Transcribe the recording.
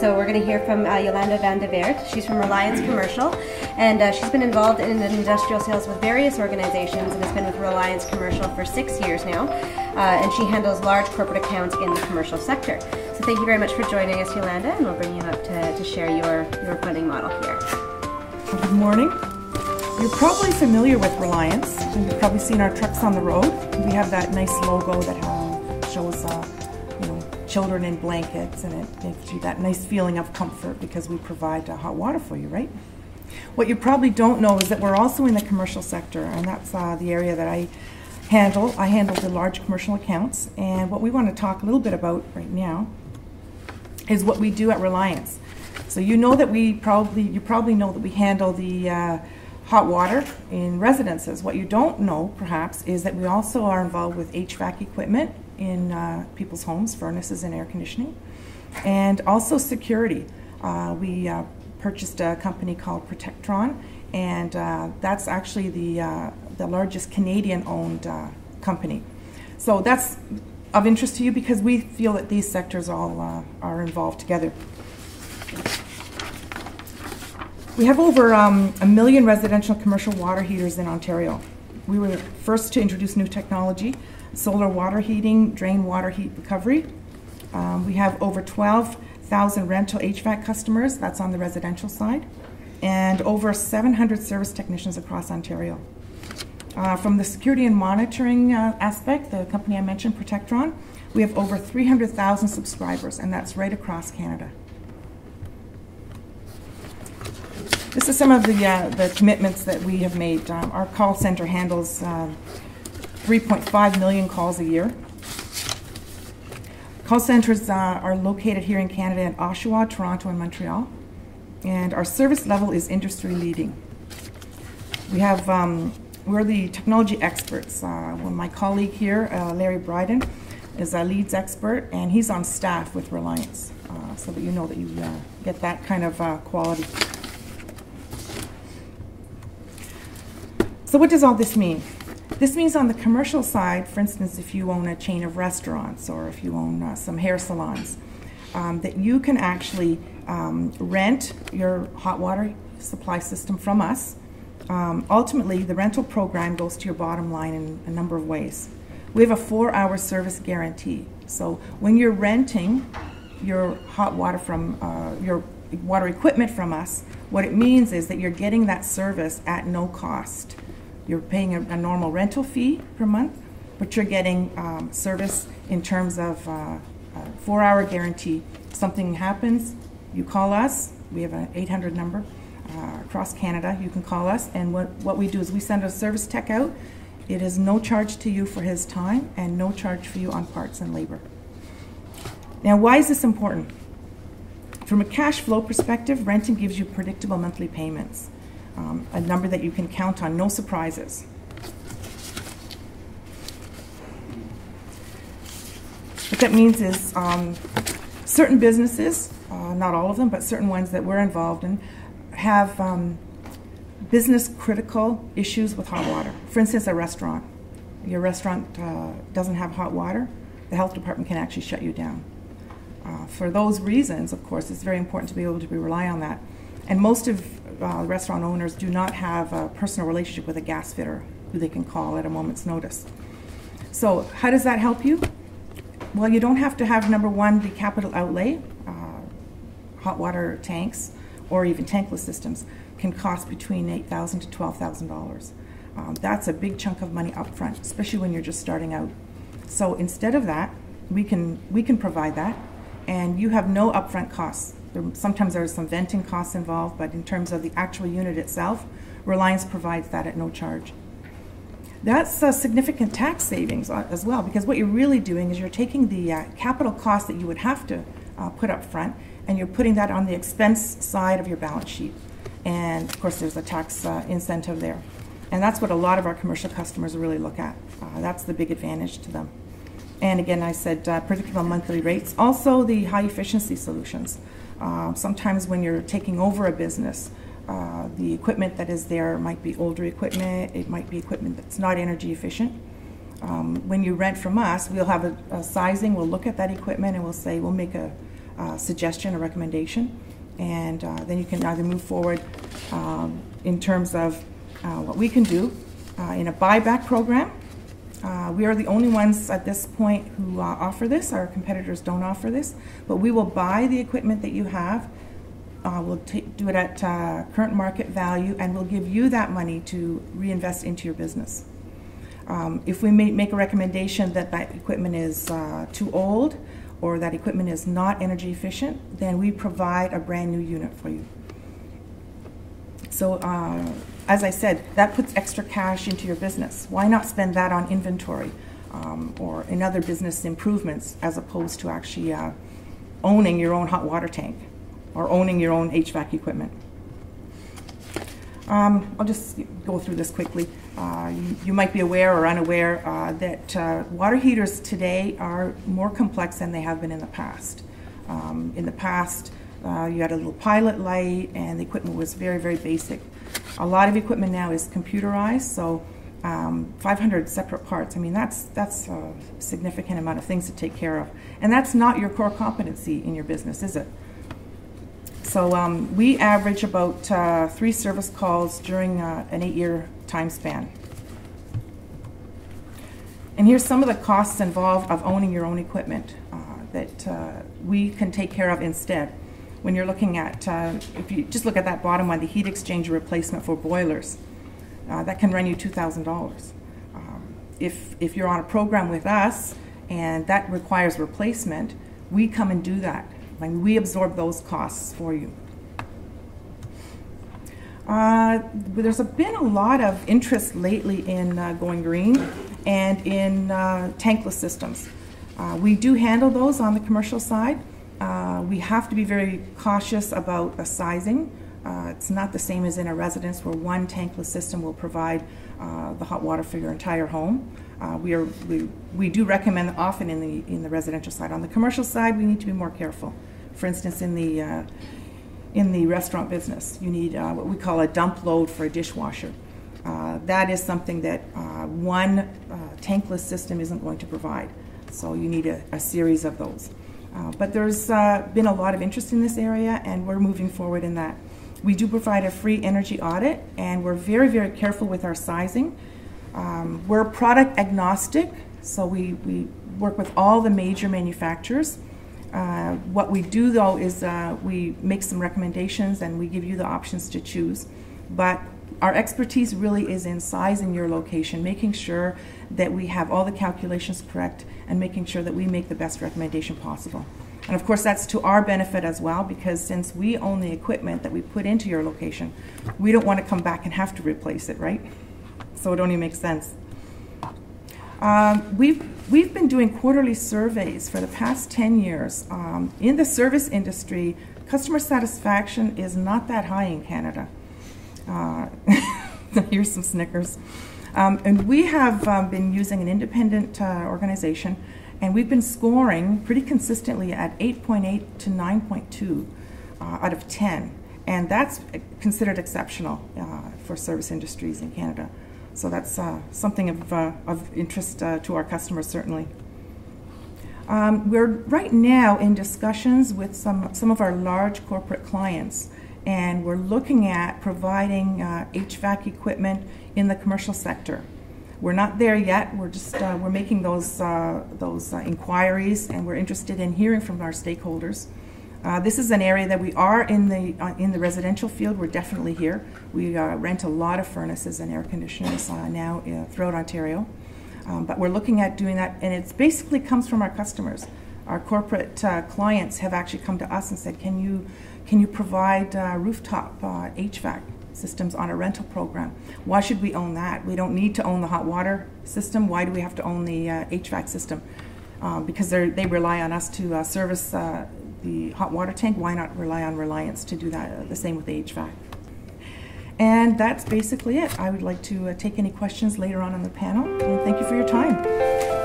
So we're going to hear from Yolanda vdWeerd. She's from Reliance Commercial, and she's been involved in industrial sales with various organizations and has been with Reliance Commercial for 6 years now, and she handles large corporate accounts in the commercial sector. So thank you very much for joining us, Yolanda, and we'll bring you up to share your funding model here. Good morning. You're probably familiar with Reliance, and you've probably seen our trucks on the road. We have that nice logo that shows children in blankets, and it gives you that nice feeling of comfort because we provide hot water for you, right? What you probably don't know is that we're also in the commercial sector, and that's the area that I handle. I handle the large commercial accounts, and what we want to talk a little bit about right now is what we do at Reliance. So you know that you probably know that we handle the hot water in residences. What you don't know, perhaps, is that we also are involved with HVAC equipment in people's homes, furnaces and air conditioning, and also security. We purchased a company called Protectron, and that's actually the largest Canadian-owned company. So that's of interest to you because we feel that these sectors all are involved together. We have over 1 million residential commercial water heaters in Ontario. We were the first to introduce new technology, solar water heating, drain water heat recovery. We have over 12,000 rental HVAC customers, that's on the residential side, and over 700 service technicians across Ontario. From the security and monitoring aspect, the company I mentioned, Protectron, we have over 300,000 subscribers, and that's right across Canada. This is some of the commitments that we have made. Our call center handles 3.5 million calls a year. Call centers are located here in Canada in Oshawa, Toronto, and Montreal, and our service level is industry leading. We have, we're the technology experts. My colleague here, Larry Bryden, is a leads expert, and he's on staff with Reliance, so that you know that you get that kind of quality. So what does all this mean? This means on the commercial side, for instance, if you own a chain of restaurants or if you own some hair salons, that you can actually rent your hot water supply system from us. Ultimately, the rental program goes to your bottom line in a number of ways. We have a 4-hour service guarantee. So when you're renting your hot water from your water equipment from us, what it means is that you're getting that service at no cost. You're paying a normal rental fee per month, but you're getting service in terms of a 4-hour guarantee. If something happens, you call us. We have an 800 number across Canada. You can call us, and what we do is we send a service tech out. It is no charge to you for his time and no charge for you on parts and labor. Now, why is this important? From a cash flow perspective, renting gives you predictable monthly payments. A number that you can count on, no surprises. What that means is certain businesses, not all of them, but certain ones that we're involved in, have business critical issues with hot water. For instance, a restaurant. Your restaurant doesn't have hot water, the health department can actually shut you down. For those reasons, of course, it's very important to be able to rely on that. And most of restaurant owners do not have a personal relationship with a gas fitter who they can call at a moment's notice. So how does that help you? Well, you don't have to have, number one, the capital outlay. Hot water tanks or even tankless systems can cost between $8,000 to $12,000. That's a big chunk of money up front, especially when you're just starting out. So instead of that, we can provide that, and you have no upfront costs. Sometimes there are some venting costs involved, but in terms of the actual unit itself, Reliance provides that at no charge. That's a significant tax savings as well, because what you're really doing is you're taking the capital cost that you would have to put up front, and you're putting that on the expense side of your balance sheet. And of course there's a tax incentive there. And that's what a lot of our commercial customers really look at. That's the big advantage to them. And again, I said predictable monthly rates. Also the high efficiency solutions. Sometimes when you're taking over a business, the equipment that is there might be older equipment, it might be equipment that's not energy efficient. When you rent from us, we'll have a sizing, we'll look at that equipment and we'll say we'll make a suggestion or recommendation, and then you can either move forward in terms of what we can do in a buyback program. We are the only ones at this point who offer this. Our competitors don't offer this, but we will buy the equipment that you have. We'll do it at current market value, and we'll give you that money to reinvest into your business. If we make a recommendation that that equipment is too old or that equipment is not energy efficient, then we provide a brand new unit for you. So as I said, that puts extra cash into your business. Why not spend that on inventory or in other business improvements as opposed to actually owning your own hot water tank or owning your own HVAC equipment? I'll just go through this quickly. You might be aware or unaware that water heaters today are more complex than they have been in the past. In the past, you had a little pilot light and the equipment was very, very basic. A lot of equipment now is computerized, so 500 separate parts. I mean, that's a significant amount of things to take care of. And that's not your core competency in your business, is it? So we average about 3 service calls during an 8-year time span. And here's some of the costs involved of owning your own equipment that we can take care of instead. When you're looking at, if you just look at that bottom one, the heat exchanger replacement for boilers, that can run you $2,000. If you're on a program with us and that requires replacement, we come and do that. And we absorb those costs for you. There's been a lot of interest lately in going green and in tankless systems. We do handle those on the commercial side. We have to be very cautious about the sizing. It's not the same as in a residence where one tankless system will provide the hot water for your entire home. We do recommend often in the residential side. On the commercial side, we need to be more careful. For instance, in the restaurant business, you need what we call a dump load for a dishwasher. That is something that one tankless system isn't going to provide. So you need a series of those. But there's been a lot of interest in this area, and we're moving forward in that. We do provide a free energy audit, and we're very, very careful with our sizing. We're product agnostic, so we work with all the major manufacturers. What we do, though, is we make some recommendations, and we give you the options to choose. But our expertise really is in sizing your location, making sure that we have all the calculations correct, and making sure that we make the best recommendation possible. And of course, that's to our benefit as well, because since we own the equipment that we put into your location, we don't want to come back and have to replace it, right? So it only makes sense. We've been doing quarterly surveys for the past 10 years. In the service industry, customer satisfaction is not that high in Canada. Here's some snickers. And we have been using an independent organization, and we've been scoring pretty consistently at 8.8 to 9.2 out of 10. And that's considered exceptional for service industries in Canada. So that's something of interest to our customers, certainly. We're right now in discussions with some of our large corporate clients, and we're looking at providing HVAC equipment in the commercial sector. We're not there yet. We're just we're making those inquiries, and we're interested in hearing from our stakeholders. This is an area that we are in the residential field. We're definitely here. We rent a lot of furnaces and air conditioners now throughout Ontario, but we're looking at doing that, and it basically comes from our customers. Our corporate clients have actually come to us and said, "Can you provide rooftop HVAC systems on a rental program? Why should we own that? We don't need to own the hot water system. Why do we have to own the HVAC system? Because they rely on us to service the hot water tank. Why not rely on Reliance to do that? The same with the HVAC." And that's basically it. I would like to take any questions later on in the panel, and thank you for your time.